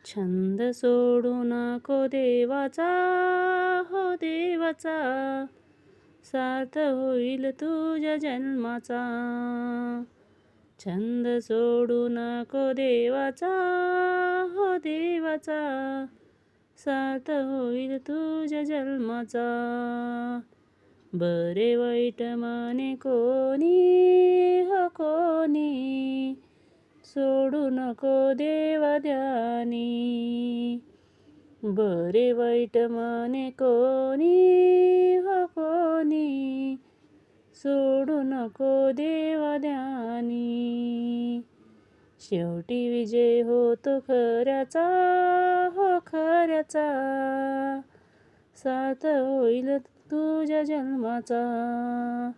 छंद सोडू नको देवाचा, हो देवाचा, सार्थ होईल तुझ्या जन्माचा. छंद सोडू नको देवाचा, हो देवाचा, सार्थ होईल तुझ्या जन्माचा. बरे वाईट माने कोणी, हो कोणी, सोडू नको देवा ध्यानी. बरे वाईट माने कोणी, हो कोणी, सोडू नको देवा ध्यानी. शेवटी विजय होतो खऱ्याचा, हो खऱ्याचा, सार्थ होईल तुझ्या जन्माचा.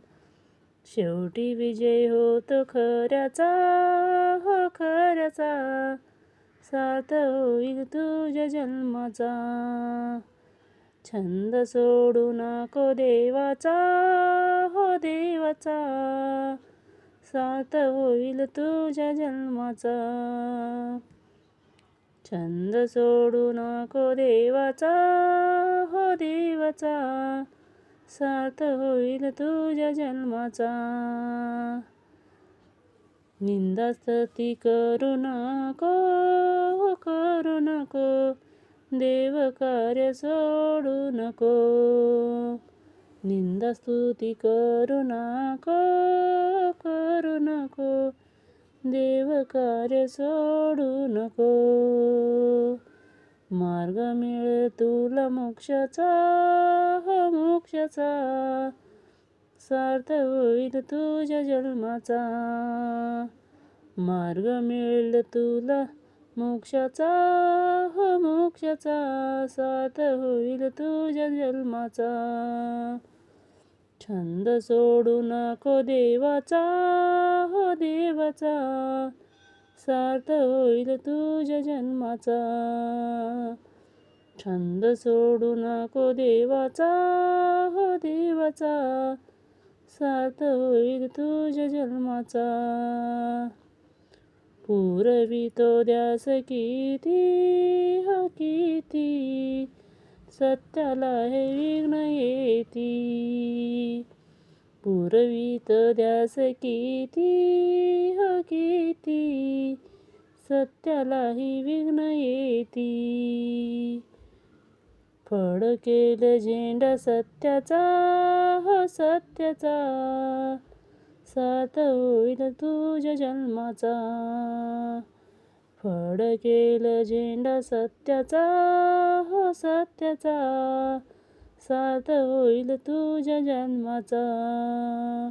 शेवटी विजय होतो खऱ्याचा, हो खऱ्याचा, सार्थ होईल तुझ्या जन्माचा. छंद सोडू नको देवाचा, हो देवाचा, सार्थ होईल तुझ्या जन्माचा. छंद सोडू नको देवाचा, हो देवाचा, सार्थ होईल तुझ्या जन्माचा. निंदास्तुती करू नको, हो करू नको, देव कार्य सोडू नको. निंदास्तुती करू नको, करू नको, देव कार्य सोडू नको. मार्ग मिळेल तुला मोक्षाचा, हो मोक्षाचा, सार्थ होईल तुझ्या जन्माचा. मार्ग मिळेल तुला मोक्षाचा, हो मोक्षाचा, सार्थ होईल तुझ्या जन्माचा. छंद सोडू नको देवाचा, हो देवाचा, सार्थ होईल तुझ्या जन्माचा. छंद सोडू नको देवाचा, हो देवाचा, सार्थ होईल तुझ्या जन्माचा. पुरवितो ध्यास किती, हो किती, सत्याला हे विघ्न येती. पुरवित ध्यास किती, हो किती, सत्यालाही विघ्न येती. फडकेल झेंडा सत्याचा, हो सत्याचा, सार्थ होईल तुझ्या जन्माचा. फडकेल झेंडा सत्याचा, हो सत्याचा, सार्थ होईल तुझ्या जन्माचा.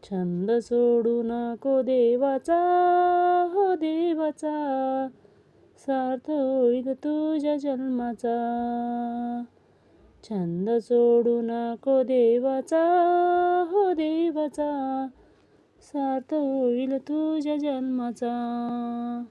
छंद सोडू नको देवाचा, हो देवाचा, सार्थ होईल तुझ्या जन्माचा. छंद सोडू नको देवाचा, हो देवाचा, सार्थ होईल तुझ्या जन्माचा.